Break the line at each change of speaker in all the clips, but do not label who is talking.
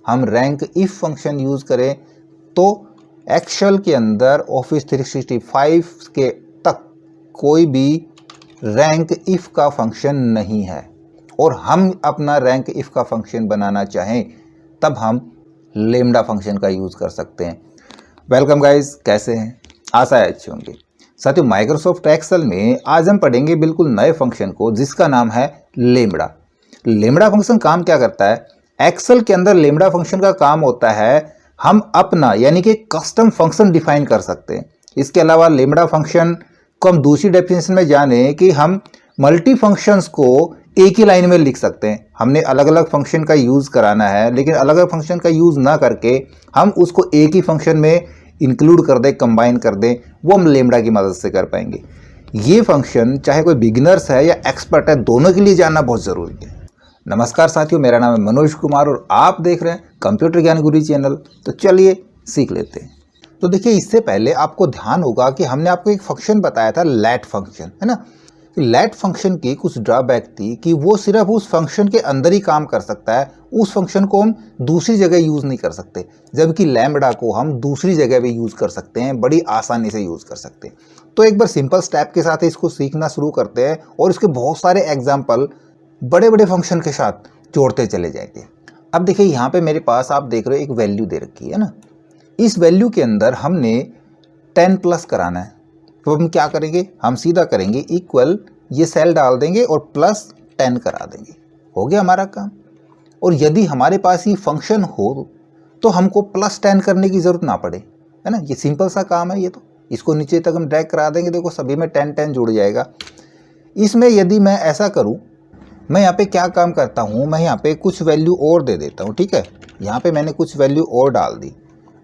हम rank if function use करें तो एक्सेल के अंदर ऑफिस 365 के तक कोई भी रैंक इफ का फंक्शन नहीं है, और हम अपना रैंक इफ का फंक्शन बनाना चाहें तब हम लेमडा फंक्शन का यूज़ कर सकते हैं। वेलकम गाइस, कैसे हैं? आशा है अच्छे होंगे। साथियों, माइक्रोसॉफ्ट एक्सेल में आज हम पढ़ेंगे बिल्कुल नए फंक्शन को जिसका नाम है लेमडा। लेमडा फंक्शन काम क्या करता है? एक्सेल के अंदर लेमडा फंक्शन का काम होता है हम अपना यानी कि कस्टम फंक्शन डिफाइन कर सकते हैं। इसके अलावा लेमडा फंक्शन को हम दूसरी डेफिनेशन में जाने कि हम मल्टी फंक्शंस को एक ही लाइन में लिख सकते हैं। हमने अलग अलग फंक्शन का यूज़ कराना है, लेकिन अलग अलग फंक्शन का यूज़ ना करके हम उसको एक ही फंक्शन में इंक्लूड कर दें, कंबाइन कर दें, वो हम लेमडा की मदद से कर पाएंगे। ये फंक्शन चाहे कोई बिगिनर्स है या एक्सपर्ट है, दोनों के लिए जानना बहुत ज़रूरी है। नमस्कार साथियों, मेरा नाम है मनोज कुमार और आप देख रहे हैं कंप्यूटर ज्ञान गुरु चैनल। तो चलिए सीख लेते हैं। तो देखिए, इससे पहले आपको ध्यान होगा कि हमने आपको एक फंक्शन बताया था, लेट फंक्शन, है ना। लेट फंक्शन की कुछ ड्रॉबैक थी कि वो सिर्फ उस फंक्शन के अंदर ही काम कर सकता है, उस फंक्शन को हम दूसरी जगह यूज़ नहीं कर सकते, जबकि लैम्बडा को हम दूसरी जगह भी यूज़ कर सकते हैं, बड़ी आसानी से यूज़ कर सकते हैं। तो एक बार सिंपल स्टेप के साथ इसको सीखना शुरू करते हैं और इसके बहुत सारे एग्जाम्पल बड़े बड़े फंक्शन के साथ जोड़ते चले जाएंगे। अब देखिए, यहाँ पे मेरे पास आप देख रहे हो एक वैल्यू दे रखी है ना। इस वैल्यू के अंदर हमने 10 प्लस कराना है, तो हम क्या करेंगे? हम सीधा करेंगे इक्वल, ये सेल डाल देंगे और प्लस 10 करा देंगे, हो गया हमारा काम। और यदि हमारे पास ये फंक्शन हो तो हमको प्लस 10 करने की ज़रूरत ना पड़े, है ना। ये सिंपल सा काम है। ये तो इसको नीचे तक हम ड्रैग करा देंगे, देखो सभी में 10 10 जुड़ जाएगा। इसमें यदि मैं ऐसा करूँ, मैं यहाँ पे क्या काम करता हूँ, मैं यहाँ पे कुछ वैल्यू और दे देता हूँ, ठीक है। यहाँ पे मैंने कुछ वैल्यू और डाल दी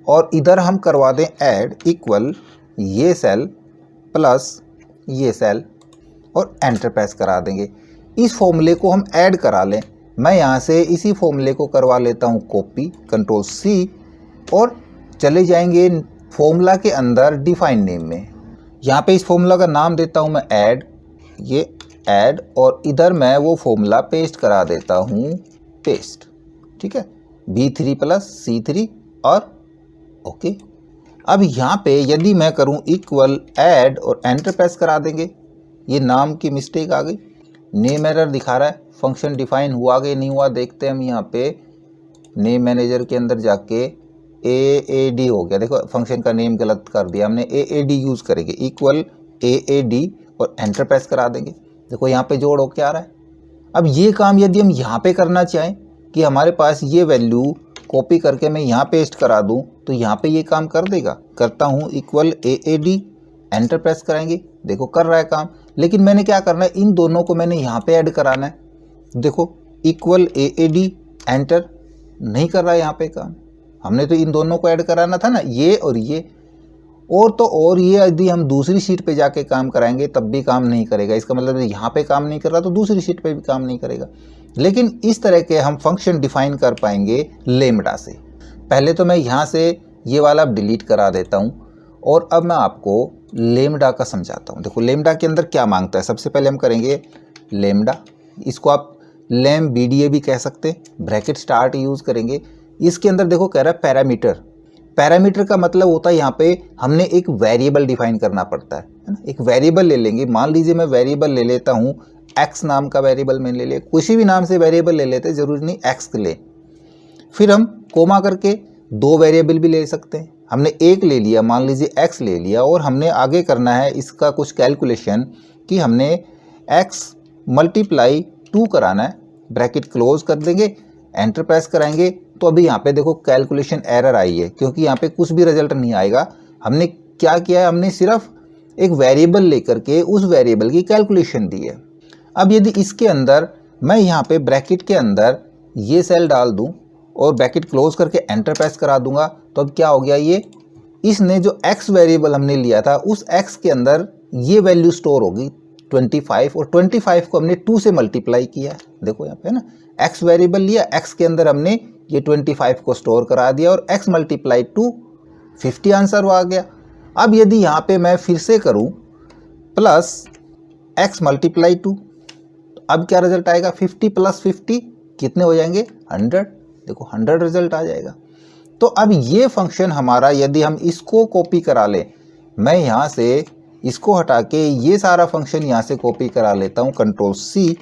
और इधर हम करवा दें ऐड इक्वल ये सेल प्लस ये सेल और एंटर प्रेस करा देंगे। इस फॉर्मूले को हम ऐड करा लें। मैं यहाँ से इसी फॉर्मूले को करवा लेता हूँ कॉपी, कंट्रोल सी, और चले जाएंगे फॉर्मूला के अंदर डिफाइन नेम में। यहाँ पे इस फॉर्मूला का नाम देता हूँ मैं ऐड, ये ऐड, और इधर मैं वो फॉर्मूला पेस्ट करा देता हूँ पेस्ट, ठीक है, B3 प्लस C3 और ओके। अब यहाँ पे यदि मैं करूँ इक्वल ऐड और एंटर प्रेस करा देंगे, ये नाम की मिस्टेक आ गई, नेम एरर दिखा रहा है। फंक्शन डिफाइन हुआ कि नहीं हुआ देखते हैं हम। यहाँ पे नेम मैनेजर के अंदर जाके AAD हो गया, देखो फंक्शन का नेम गलत कर दिया हमने, AAD यूज़ करेंगे इक्वल AAD और एंटर प्रेस करा देंगे। देखो यहाँ पे जोड़ हो के आ रहा है। अब ये काम यदि हम यहाँ पे करना चाहें कि हमारे पास ये वैल्यू कॉपी करके मैं यहाँ पेस्ट करा दूँ, तो यहाँ पे ये काम कर देगा। करता हूँ इक्वल AAD, एंटर प्रेस कराएंगे, देखो कर रहा है काम। लेकिन मैंने क्या करना है, इन दोनों को मैंने यहाँ पे ऐड कराना है। देखो इक्वल AAD एंटर, नहीं कर रहा है यहाँ पे काम। हमने तो इन दोनों को ऐड कराना था ना, ये और ये। और तो और ये यदि हम दूसरी शीट पे जाके काम कराएंगे तब भी काम नहीं करेगा। इसका मतलब यहाँ पे काम नहीं कर रहा तो दूसरी शीट पे भी काम नहीं करेगा। लेकिन इस तरह के हम फंक्शन डिफाइन कर पाएंगे लेमडा से। पहले तो मैं यहाँ से ये वाला डिलीट करा देता हूँ और अब मैं आपको लेमडा का समझाता हूँ। देखो लेमडा के अंदर क्या मांगता है। सबसे पहले हम करेंगे लेमडा, इसको आप लेम BDA भी कह सकते हैं, ब्रैकेट स्टार्ट यूज़ करेंगे। इसके अंदर देखो कह रहा है पैरामीटर। पैरामीटर का मतलब होता है यहाँ पे हमने एक वेरिएबल डिफाइन करना पड़ता है ना। एक वेरिएबल ले लेंगे, मान लीजिए मैं वेरिएबल ले लेता हूँ x नाम का वेरिएबल मैंने ले लिया, किसी भी नाम से वेरिएबल ले लेते, जरूरी नहीं x ले। फिर हम कोमा करके दो वेरिएबल भी ले सकते हैं। हमने एक ले लिया, मान लीजिए x ले लिया, और हमने आगे करना है इसका कुछ कैलकुलेशन कि हमने x मल्टीप्लाई 2 कराना है। ब्रैकेट क्लोज कर देंगे, एंटर प्रेस कराएंगे, तो अभी यहाँ पे देखो कैलकुलेशन एरर आई है क्योंकि यहाँ पे कुछ भी रिजल्ट नहीं आएगा। हमने क्या किया है, हमने सिर्फ एक वेरिएबल लेकर के उस वेरिएबल की कैलकुलेशन दी है। अब यदि इसके अंदर मैं यहाँ पे ब्रैकेट के अंदर ये सेल डाल दूँ और ब्रैकेट क्लोज करके एंटर प्रेस करा दूंगा, तो अब क्या हो गया, ये इसने जो x वेरिएबल हमने लिया था उस x के अंदर ये वैल्यू स्टोर होगी 25, और 25 को हमने 2 से मल्टीप्लाई किया। देखो यहाँ पे ना x वेरिएबल लिया, x के अंदर हमने ये 25 को स्टोर करा दिया और x मल्टीप्लाई 2 50 आंसर आ गया। अब यदि यहाँ पे मैं फिर से करूँ प्लस x मल्टीप्लाई 2, अब क्या रिजल्ट आएगा, 50 प्लस 50 कितने हो जाएंगे, 100। देखो 100 रिजल्ट आ जाएगा। तो अब ये फंक्शन हमारा यदि हम इसको कॉपी करा लें, मैं यहाँ से इसको हटा के ये सारा फंक्शन यहाँ से कॉपी करा लेता हूँ कंट्रोल C,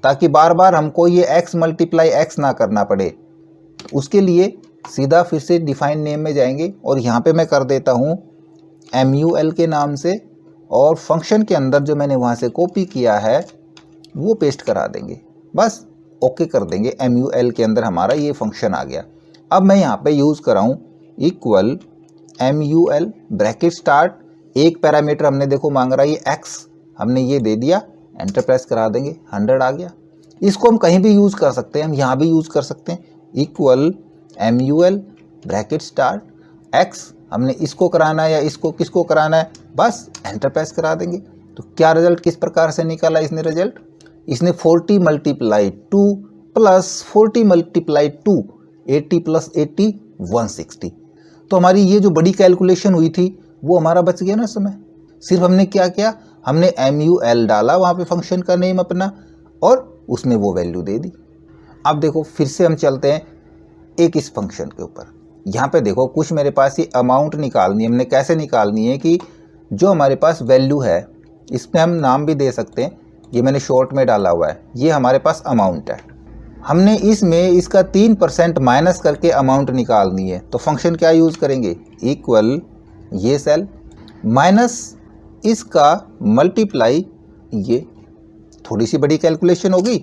ताकि बार बार हमको ये x मल्टीप्लाई x ना करना पड़े। उसके लिए सीधा फिर से डिफाइन नेम में जाएंगे और यहाँ पे मैं कर देता हूँ MUL के नाम से, और फंक्शन के अंदर जो मैंने वहाँ से कॉपी किया है वो पेस्ट करा देंगे, बस ओके कर देंगे। MUL के अंदर हमारा ये फंक्शन आ गया। अब मैं यहाँ पे यूज़ कराऊँ इक्वल MUL ब्रैकेट स्टार्ट, एक पैरामीटर हमने देखो मांग रहा है ये x, हमने ये दे दिया, एंटर प्रेस करा देंगे, 100 आ गया। इसको हम कहीं भी यूज़ कर सकते हैं, हम यहाँ भी यूज़ कर सकते हैं। Equal MUL bracket start x, हमने इसको कराना है या इसको किसको कराना है, बस एंटर प्रेस करा देंगे। तो क्या रिजल्ट किस प्रकार से निकाला इसने रिजल्ट, इसने 40 मल्टीप्लाई 2 प्लस 40 मल्टीप्लाई 2 80 प्लस 80 160। तो हमारी ये जो बड़ी कैलकुलेशन हुई थी वो हमारा बच गया ना समय। सिर्फ हमने क्या किया, हमने MUL डाला वहाँ पे फंक्शन का नेम अपना और उसमें वो वैल्यू दे दी। अब देखो फिर से हम चलते हैं एक इस फंक्शन के ऊपर। यहाँ पे देखो कुछ मेरे पास ये अमाउंट निकालनी है, हमने कैसे निकालनी है कि जो हमारे पास वैल्यू है इसमें हम नाम भी दे सकते हैं, ये मैंने शॉर्ट में डाला हुआ है, ये हमारे पास अमाउंट है। हमने इसमें इसका 3% माइनस करके अमाउंट निकालनी है, तो फंक्शन क्या यूज़ करेंगे, इक्वल ये सेल माइनस इसका मल्टीप्लाई ये, थोड़ी सी बड़ी कैलकुलेशन होगी,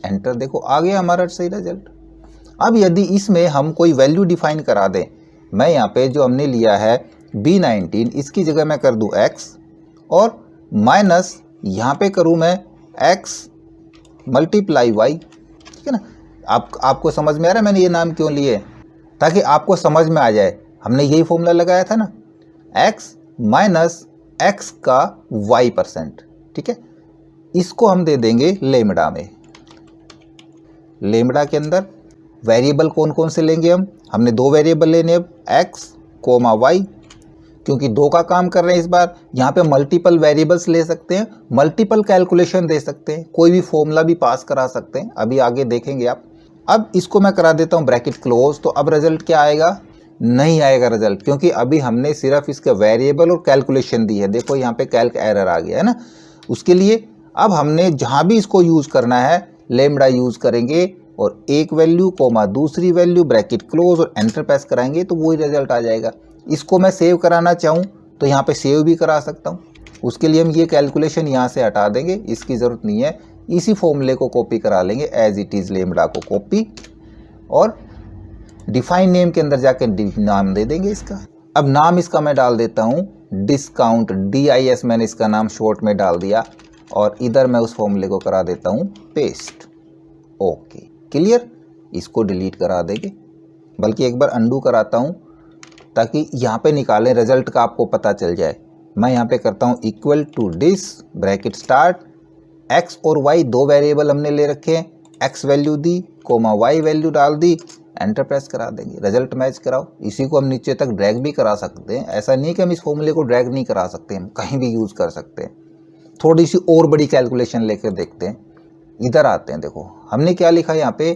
एंटर, देखो आ गया हमारा सही रिजल्ट। अब यदि इसमें हम कोई वैल्यू डिफाइन करा दें, मैं यहाँ पे जो हमने लिया है B19, इसकी जगह मैं कर दूँ x और माइनस यहाँ पे करूँ मैं x मल्टीप्लाई y, ठीक है ना। आपको समझ में आ रहा है मैंने ये नाम क्यों लिए, ताकि आपको समझ में आ जाए, हमने यही फॉर्मूला लगाया था ना, x माइनस x का y%, ठीक है। इसको हम दे देंगे लेमडा में। लेमडा के अंदर वेरिएबल कौन कौन से लेंगे हमने दो वेरिएबल लेने अब, x कोमा y, क्योंकि दो का काम कर रहे हैं इस बार। यहाँ पे मल्टीपल वेरिएबल्स ले सकते हैं, मल्टीपल कैलकुलेशन दे सकते हैं, कोई भी फॉर्मूला भी पास करा सकते हैं, अभी आगे देखेंगे आप। अब इसको मैं करा देता हूँ ब्रैकेट क्लोज, तो अब रिजल्ट क्या आएगा, नहीं आएगा रिजल्ट, क्योंकि अभी हमने सिर्फ इसका वेरिएबल और कैलकुलेशन दी है। देखो यहाँ पे कैल्क एरर आ गया है ना। उसके लिए अब हमने जहाँ भी इसको यूज़ करना है लेमडा यूज़ करेंगे और एक वैल्यू कोमा दूसरी वैल्यू ब्रैकेट क्लोज और एंटर प्रेस कराएंगे तो वही रिजल्ट आ जाएगा। इसको मैं सेव कराना चाहूँ तो यहाँ पे सेव भी करा सकता हूँ। उसके लिए हम ये कैलकुलेशन यहाँ से हटा देंगे, इसकी ज़रूरत नहीं है। इसी फॉर्मूले को कॉपी करा लेंगे, एज इट इज़ लेमडा को कॉपी, और डिफाइन नेम के अंदर जाके नाम दे देंगे इसका। अब नाम इसका मैं डाल देता हूँ डिस्काउंट, DIS मैंने इसका नाम शॉर्ट में डाल दिया, और इधर मैं उस फॉर्मूले को करा देता हूँ पेस्ट। ओके क्लियर, इसको डिलीट करा देंगे, बल्कि एक बार अंडू कराता हूँ ताकि यहाँ पे निकालें रिजल्ट का आपको पता चल जाए। मैं यहाँ पे करता हूँ equal to this bracket start, x और y दो वेरिएबल हमने ले रखे हैं, x वैल्यू दी कोमा y वैल्यू डाल दी, एंटर प्रेस करा देंगे, रिजल्ट मैच कराओ। इसी को हम नीचे तक ड्रैग भी करा सकते हैं, ऐसा नहीं कि हम इस फॉर्मूले को ड्रैग नहीं करा सकते, हम कहीं भी यूज़ कर सकते हैं। थोड़ी सी और बड़ी कैलकुलेशन लेकर देखते हैं, इधर आते हैं। देखो हमने क्या लिखा है यहाँ पे,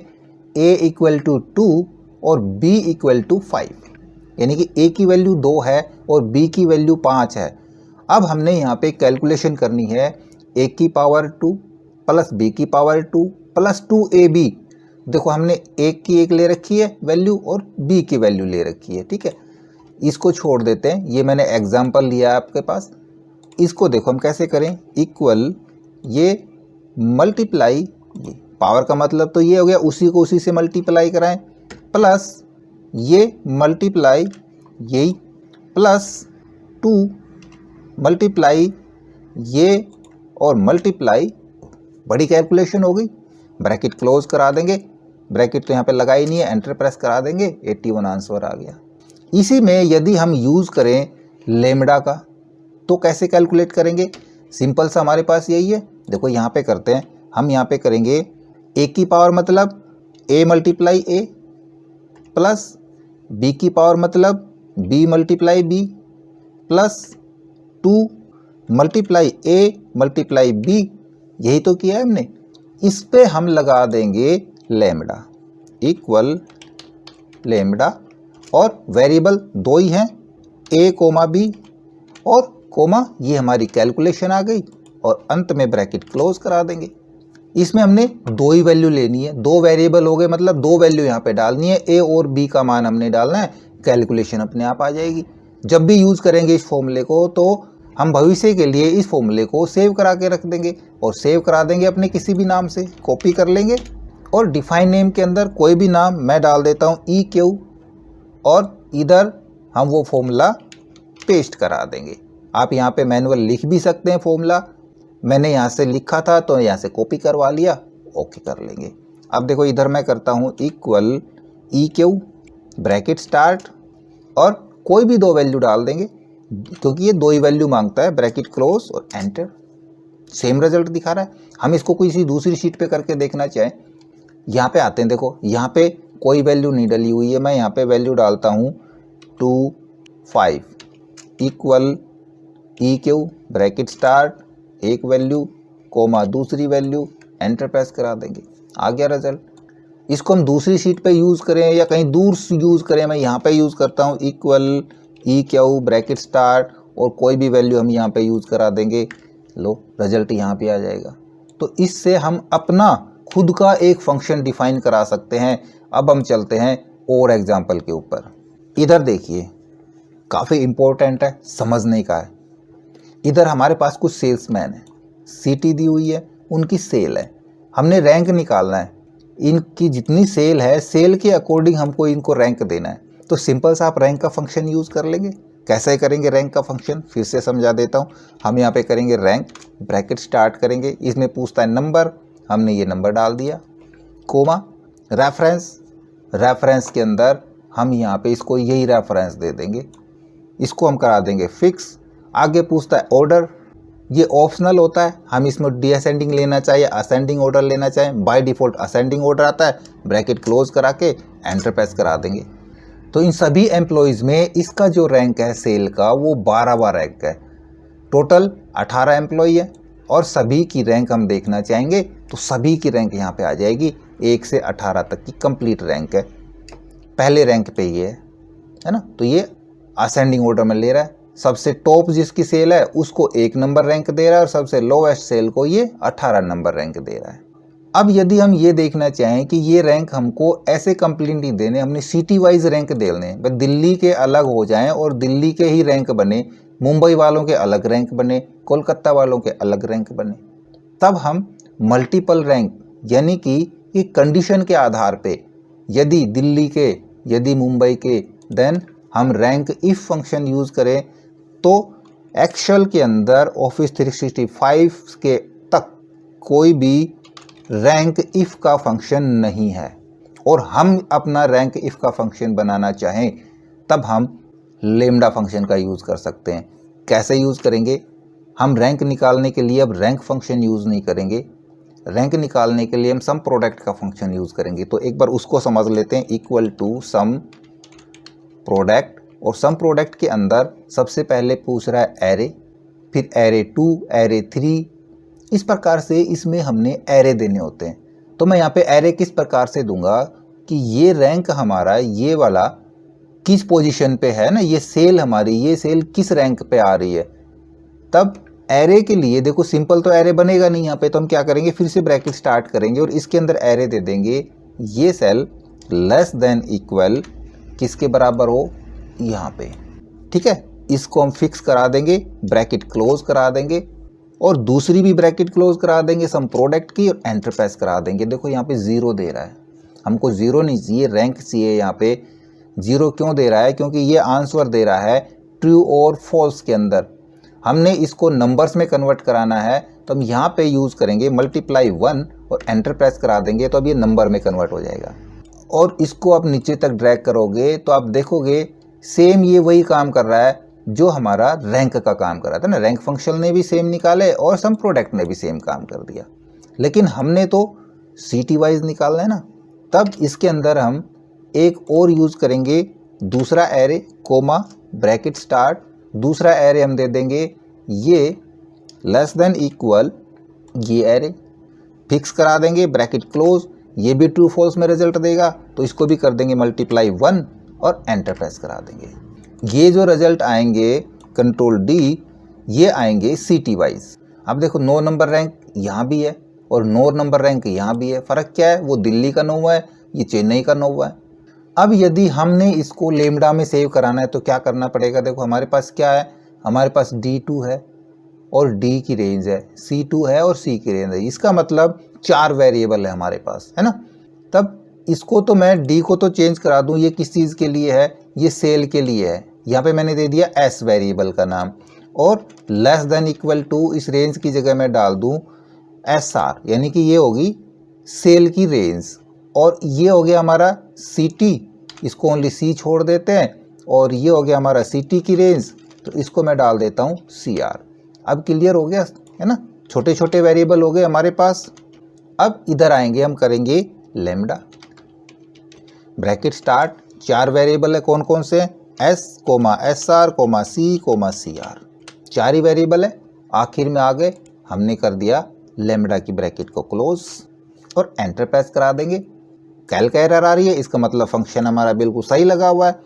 a इक्वल टू 2 और b इक्वल टू 5, यानी कि a की वैल्यू 2 है और b की वैल्यू 5 है। अब हमने यहाँ पे कैलकुलेशन करनी है a की पावर 2 प्लस b की पावर 2 प्लस 2ab। देखो हमने a की एक ले रखी है वैल्यू और b की वैल्यू ले रखी है, ठीक है। इसको छोड़ देते हैं, ये मैंने एग्जाम्पल लिया है आपके पास। इसको देखो हम कैसे करें, इक्वल ये मल्टीप्लाई, पावर का मतलब तो ये हो गया उसी को उसी से मल्टीप्लाई कराएं, प्लस ये मल्टीप्लाई यही, प्लस 2 मल्टीप्लाई ये और मल्टीप्लाई, बड़ी कैलकुलेशन हो गई। ब्रैकेट क्लोज करा देंगे, ब्रैकेट तो यहाँ पे लगा ही नहीं है, एंटर प्रेस करा देंगे, 81 आंसर आ गया। इसी में यदि हम यूज़ करें लेमडा का तो कैसे कैलकुलेट करेंगे, सिंपल सा हमारे पास यही है। देखो यहाँ पे करते हैं, हम यहाँ पे करेंगे a की पावर मतलब a multiply a, plus b की पावर मतलब b multiply b, plus 2 multiply a multiply b, यही तो किया है हमने। इस पे हम लगा देंगे लेमडा, इक्वल लेमडा, और वेरिएबल दो ही हैं, ए कोमा बी और कोमा, ये हमारी कैलकुलेशन आ गई और अंत में ब्रैकेट क्लोज करा देंगे। इसमें हमने दो ही वैल्यू लेनी है, दो वेरिएबल हो गए, मतलब दो वैल्यू यहाँ पे डालनी है, ए और बी का मान हमने डालना है, कैलकुलेशन अपने आप आ जाएगी। जब भी यूज़ करेंगे इस फॉर्मूले को तो हम भविष्य के लिए इस फॉर्मूले को सेव करा के रख देंगे और सेव करा देंगे अपने किसी भी नाम से, कॉपी कर लेंगे और डिफाइन नेम के अंदर कोई भी नाम मैं डाल देता हूँ ई क्यू और इधर हम वो फॉर्मूला पेस्ट करा देंगे। आप यहाँ पे मैनुअल लिख भी सकते हैं फॉर्मूला, मैंने यहाँ से लिखा था तो यहाँ से कॉपी करवा लिया, ओके कर लेंगे। अब देखो इधर मैं करता हूँ equal E Q bracket start और कोई भी दो वैल्यू डाल देंगे क्योंकि ये दो ही वैल्यू मांगता है, ब्रैकेट क्लोज और एंटर। सेम रिजल्ट दिखा रहा है। हम इसको किसी दूसरी शीट पे करके देखना चाहें, यहाँ पे आते हैं, देखो यहाँ पे कोई वैल्यू नहीं डली हुई है, मैं यहाँ पे वैल्यू डालता हूँ 2 5 equal E Q bracket start एक वैल्यू कोमा दूसरी वैल्यू, एंटर प्रेस करा देंगे, आ गया रिजल्ट। इसको हम दूसरी शीट पे यूज़ करें या कहीं दूर यूज़ करें, मैं यहाँ पे यूज़ करता हूँ equal E Q bracket start और कोई भी वैल्यू हम यहाँ पे यूज़ करा देंगे, लो रिजल्ट यहाँ पे आ जाएगा। तो इससे हम अपना खुद का एक फंक्शन डिफाइन करा सकते हैं। अब हम चलते हैं और एग्जाम्पल के ऊपर। इधर देखिए काफ़ी इम्पोर्टेंट है, समझने का है। इधर हमारे पास कुछ सेल्समैन है, सिटी दी हुई है, उनकी सेल है, हमने रैंक निकालना है। इनकी जितनी सेल है, सेल के अकॉर्डिंग हमको इनको रैंक देना है। तो सिंपल सा आप रैंक का फंक्शन यूज़ कर लेंगे। कैसे करेंगे रैंक का फंक्शन, फिर से समझा देता हूँ। हम यहाँ पे करेंगे रैंक, ब्रैकेट स्टार्ट करेंगे, इसमें पूछता है नंबर, हमने ये नंबर डाल दिया, कोमा रेफरेंस, रेफरेंस के अंदर हम यहाँ पे इसको यही रेफरेंस दे देंगे, इसको हम करा देंगे फिक्स। आगे पूछता है ऑर्डर, ये ऑप्शनल होता है, हम इसमें डिसेंडिंग लेना चाहिए असेंडिंग ऑर्डर लेना चाहें, बाय डिफ़ॉल्ट असेंडिंग ऑर्डर आता है, ब्रैकेट क्लोज करा के एंटर प्रेस करा देंगे। तो इन सभी एम्प्लॉयज़ में इसका जो रैंक है सेल का वो 12वां रैंक है। टोटल 18 एम्प्लॉय है और सभी की रैंक हम देखना चाहेंगे तो सभी की रैंक यहाँ पे आ जाएगी, 1 से 18 तक की कंप्लीट रैंक है। पहले रैंक पे ये है ना, तो ये असेंडिंग ऑर्डर में ले रहा है। सबसे टॉप जिसकी सेल है उसको 1 नंबर रैंक दे रहा है और सबसे लोवेस्ट सेल को ये 18 नंबर रैंक दे रहा है। अब यदि हम ये देखना चाहें कि ये रैंक हमको ऐसे कंप्लीट नहीं देने, हमने सिटी वाइज रैंक देने, दिल्ली के अलग हो जाएं और दिल्ली के ही रैंक बने, मुंबई वालों के अलग रैंक बने, कोलकाता वालों के अलग रैंक बने, तब हम मल्टीपल रैंक यानी कि कंडीशन के आधार पे यदि दिल्ली के यदि मुंबई के देन हम रैंक इफ फंक्शन यूज़ करें तो एक्सेल के अंदर ऑफिस 365 के तक कोई भी रैंक इफ का फंक्शन नहीं है और हम अपना रैंक इफ का फंक्शन बनाना चाहें तब हम लेमडा फंक्शन का यूज़ कर सकते हैं। कैसे यूज़ करेंगे, हम रैंक निकालने के लिए अब रैंक फंक्शन यूज़ नहीं करेंगे, रैंक निकालने के लिए हम सम प्रोडक्ट का फंक्शन यूज़ करेंगे। तो एक बार उसको समझ लेते हैं, इक्वल टू सम प्रोडक्ट, और सम प्रोडक्ट के अंदर सबसे पहले पूछ रहा है एरे, फिर एरे 2, एरे 3, इस प्रकार से इसमें हमने एरे देने होते हैं। तो मैं यहाँ पे एरे किस प्रकार से दूंगा कि ये रैंक हमारा ये वाला किस पोजीशन पे है ना, ये सेल हमारी ये सेल किस रैंक पे आ रही है। तब एरे के लिए देखो सिंपल तो एरे बनेगा नहीं यहाँ पे, तो हम क्या करेंगे फिर से ब्रैकेट स्टार्ट करेंगे और इसके अंदर एरे दे देंगे, ये सेल लेस देन इक्वल किसके बराबर हो यहाँ पे, ठीक है। इसको हम फिक्स करा देंगे, ब्रैकेट क्लोज करा देंगे और दूसरी भी ब्रैकेट क्लोज करा देंगे सम प्रोडक्ट की और एंटर प्रेस करा देंगे। देखो यहाँ पे 0 दे रहा है, हमको 0 नहीं चाहिए, रैंक चाहिए। यहाँ पे 0 क्यों दे रहा है, क्योंकि ये आंसर दे रहा है ट्रू और फॉल्स के अंदर। हमने इसको नंबर्स में कन्वर्ट कराना है तो हम यहाँ पे यूज़ करेंगे मल्टीप्लाई 1 और एंटर प्रेस करा देंगे तो अब ये नंबर में कन्वर्ट हो जाएगा। और इसको आप नीचे तक ड्रैग करोगे तो आप देखोगे सेम ये वही काम कर रहा है जो हमारा रैंक का काम कर रहा था ना। रैंक फंक्शन ने भी सेम निकाले और सम प्रोडक्ट ने भी सेम काम कर दिया, लेकिन हमने तो सिटी वाइज निकालना है ना। तब इसके अंदर हम एक और यूज़ करेंगे, दूसरा एरे कोमा ब्रैकेट स्टार्ट, दूसरा एरे हम दे देंगे ये लेस देन इक्वल ये एरे, फिक्स करा देंगे ब्रैकेट क्लोज, ये भी ट्रू फॉल्स में रिजल्ट देगा, तो इसको भी कर देंगे मल्टीप्लाई 1 और एंटर प्रेस करा देंगे। ये जो रिजल्ट आएंगे कंट्रोल डी, ये आएंगे सिटी वाइज। अब देखो 9 नंबर रैंक यहाँ भी है और 9 नंबर रैंक यहाँ भी है। फ़र्क क्या है, वो दिल्ली का 9 है, ये चेन्नई का 9 है। अब यदि हमने इसको लेमडा में सेव कराना है तो क्या करना पड़ेगा, देखो हमारे पास क्या है, हमारे पास D2 है और D की रेंज है, C2 है और C की रेंज है। इसका मतलब 4 वेरिएबल है हमारे पास, है ना। तब इसको तो मैं D को तो चेंज करा दूं, ये किस चीज़ के लिए है, ये सेल के लिए है। यहाँ पे मैंने दे दिया S वेरिएबल का नाम, और लेस देन इक्वल टू इस रेंज की जगह मैं डाल दूं SR, यानी कि ये होगी सेल की रेंज। और ये हो गया हमारा CT, इसको ओनली C छोड़ देते हैं, और ये हो गया हमारा CT की रेंज, तो इसको मैं डाल देता हूँ CR। अब क्लियर हो गया, है ना, छोटे छोटे वेरिएबल हो गए हमारे पास। अब इधर आएंगे, हम करेंगे लेमडा, ब्रैकेट स्टार्ट, 4 वेरिएबल है, कौन कौन से, S, SR, C, CR, 4 ही वेरिएबल है। आखिर में आ गए, हमने कर दिया लेमडा की ब्रैकेट को क्लोज और एंटर प्रेस करा देंगे। कैल्क एरर आ रही है, इसका मतलब फंक्शन हमारा बिल्कुल सही लगा हुआ है।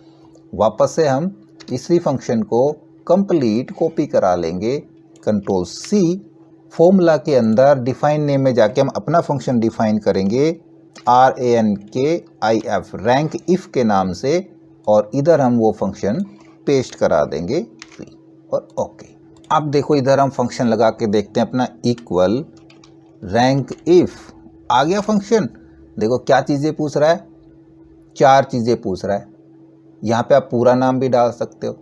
वापस से हम इसी फंक्शन को कंप्लीट कॉपी करा लेंगे, कंट्रोल C, फॉर्मूला के अंदर डिफाइन नेम में जाके हम अपना फंक्शन डिफाइन करेंगे RANKIF, रैंक इफ के नाम से, और इधर हम वो फंक्शन पेस्ट करा देंगे और ओके। अब देखो इधर हम फंक्शन लगा के देखते हैं अपना, इक्वल रैंक इफ आ गया फंक्शन। देखो क्या चीज़ें पूछ रहा है, 4 चीज़ें पूछ रहा है। यहाँ पे आप पूरा नाम भी डाल सकते हो,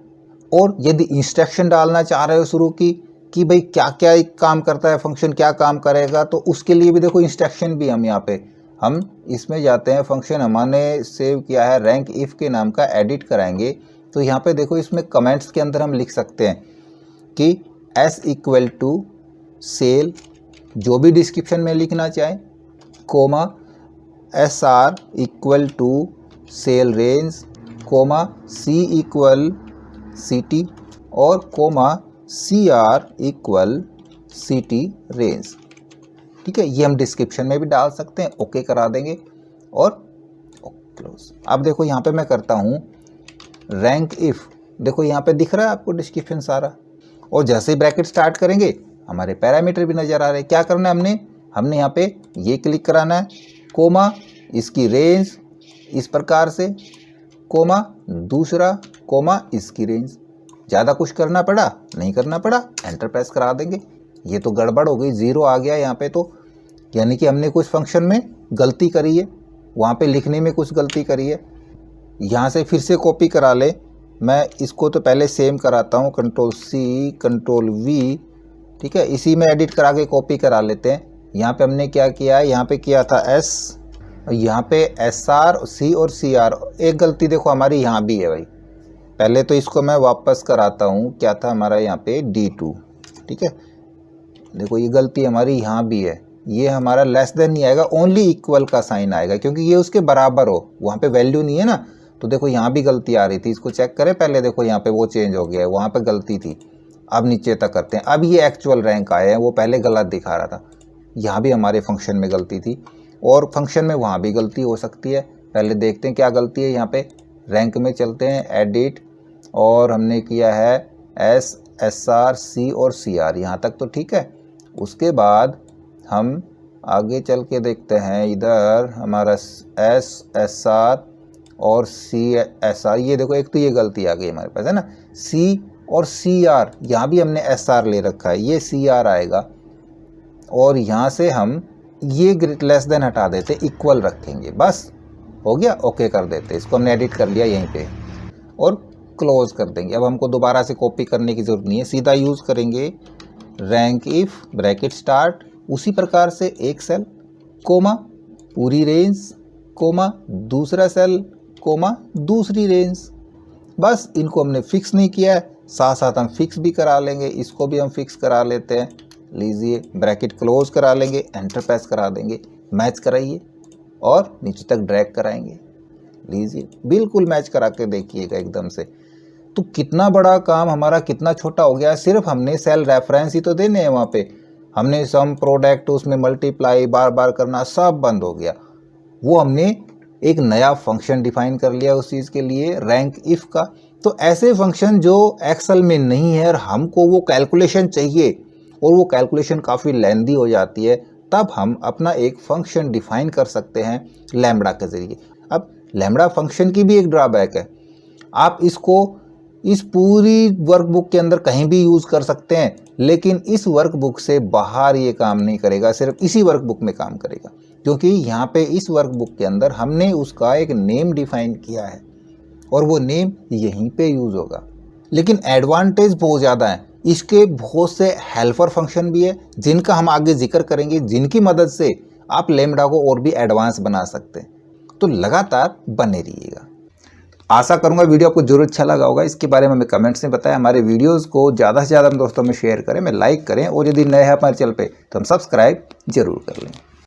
और यदि इंस्ट्रक्शन डालना चाह रहे हो शुरू की कि भाई क्या क्या एक काम करता है फंक्शन, क्या काम करेगा, तो उसके लिए भी देखो इंस्ट्रक्शन भी हम यहाँ पे हम इसमें जाते हैं, फंक्शन हमने सेव किया है रैंक इफ के नाम का, एडिट कराएंगे। तो यहाँ पे देखो इसमें कमेंट्स के अंदर हम लिख सकते हैं कि S इक्वल टू सेल, जो भी डिस्क्रिप्शन में लिखना चाहें, comma SR equal to cell range, comma C equal CT, और comma CR equal CT range. ठीक है, ये हम डिस्क्रिप्शन में भी डाल सकते हैं, ओके करा देंगे और क्लोज। अब देखो यहाँ पे मैं करता हूँ रैंक इफ, देखो यहाँ पे दिख रहा है आपको डिस्क्रिप्शन सारा, और जैसे ही ब्रैकेट स्टार्ट करेंगे हमारे पैरामीटर भी नज़र आ रहे हैं। क्या करना है, हमने यहाँ पे ये क्लिक कराना है, कोमा इसकी रेंज इस प्रकार से, कोमा दूसरा, कोमा इसकी रेंज। ज़्यादा कुछ करना पड़ा नहीं, करना पड़ा, एंटर प्रेस करा देंगे। ये तो गड़बड़ हो गई, 0 आ गया यहाँ पे, तो यानी कि हमने कुछ फंक्शन में गलती करी है, वहाँ पे लिखने में कुछ गलती करी है। यहाँ से फिर से कॉपी करा ले, मैं इसको तो पहले सेम कराता हूँ, कंट्रोल C, कंट्रोल V, ठीक है, इसी में एडिट करा के कॉपी करा लेते हैं। यहाँ पे हमने क्या किया है, यहाँ पे किया था S, और यहाँ पे SR, C और CR। एक गलती देखो हमारी यहाँ भी है भाई, पहले तो इसको मैं वापस कराता हूँ, क्या था हमारा यहाँ पे D2, ठीक है, देखो ये गलती हमारी यहाँ भी है, ये हमारा लेस देन नहीं आएगा, ओनली इक्वल का साइन आएगा, क्योंकि ये उसके बराबर हो, वहाँ पे वैल्यू नहीं है ना। तो देखो यहाँ भी गलती आ रही थी, इसको चेक करें पहले, देखो यहाँ पे वो चेंज हो गया है, वहाँ पे गलती थी। अब नीचे तक करते हैं, अब ये एक्चुअल रैंक आए हैं, वो पहले गलत दिखा रहा था। यहाँ भी हमारे फंक्शन में गलती थी, और फंक्शन में वहाँ भी गलती हो सकती है। पहले देखते हैं क्या गलती है। यहाँ पे रैंक में चलते हैं, एडिट, और हमने किया है S, SR, C और CR, यहाँ तक तो ठीक है। उसके बाद हम आगे चल के देखते हैं, इधर हमारा S, SR और CSR, ये देखो एक तो ये गलती आ गई हमारे पास, है ना। C और CR, यहाँ भी हमने SR ले रखा है, ये CR आएगा, और यहाँ से हम ये ग्रेट लेस देन हटा देते, इक्वल रखेंगे, बस हो गया, ओके कर देते। इसको हमने एडिट कर लिया यहीं पे, और क्लोज कर देंगे। अब हमको दोबारा से कॉपी करने की ज़रूरत नहीं है, सीधा यूज़ करेंगे रैंक इफ, ब्रैकेट स्टार्ट, उसी प्रकार से एक सेल, कोमा पूरी रेंज, कोमा दूसरा सेल, कोमा दूसरी रेंज। बस इनको हमने फिक्स नहीं किया है, साथ साथ हम फिक्स भी करा लेंगे, इसको भी हम फिक्स करा लेते हैं। लीजिए ब्रैकेट क्लोज करा लेंगे, एंटर प्रेस करा देंगे, मैच कराइए और नीचे तक ड्रैग कराएंगे। लीजिए बिल्कुल मैच करा के देखिएगा एकदम से। तो कितना बड़ा काम हमारा कितना छोटा हो गया, सिर्फ हमने सेल रेफरेंस ही तो देने हैं। वहाँ पे हमने सम प्रोडक्ट उसमें मल्टीप्लाई बार बार करना सब बंद हो गया। वो हमने एक नया फंक्शन डिफाइन कर लिया उस चीज़ के लिए, रैंक इफ़ का। तो ऐसे फंक्शन जो एक्सेल में नहीं है और हमको वो कैलकुलेशन चाहिए और वो कैलकुलेशन काफ़ी लेंदी हो जाती है, तब हम अपना एक फंक्शन डिफाइन कर सकते हैं लैम्ब्डा के ज़रिए। अब लैम्ब्डा फंक्शन की भी एक ड्रॉबैक है, आप इसको इस पूरी वर्कबुक के अंदर कहीं भी यूज़ कर सकते हैं, लेकिन इस वर्कबुक से बाहर ये काम नहीं करेगा, सिर्फ इसी वर्कबुक में काम करेगा, क्योंकि यहाँ पे इस वर्कबुक के अंदर हमने उसका एक नेम डिफाइन किया है और वो नेम यहीं पे यूज़ होगा। लेकिन एडवांटेज बहुत ज़्यादा है, इसके बहुत से हेल्पर फंक्शन भी है जिनका हम आगे जिक्र करेंगे, जिनकी मदद से आप लैम्ब्डा को और भी एडवांस बना सकते हैं। तो लगातार बने रहिएगा। आशा करूंगा वीडियो आपको जरूर अच्छा लगा होगा। इसके बारे में हमें कमेंट्स में बताएं। हमारे वीडियोस को ज़्यादा से ज़्यादा हम दोस्तों में शेयर करें, में लाइक करें, और यदि नए हैं हमारे चैनल पे तो हम सब्सक्राइब जरूर कर लें।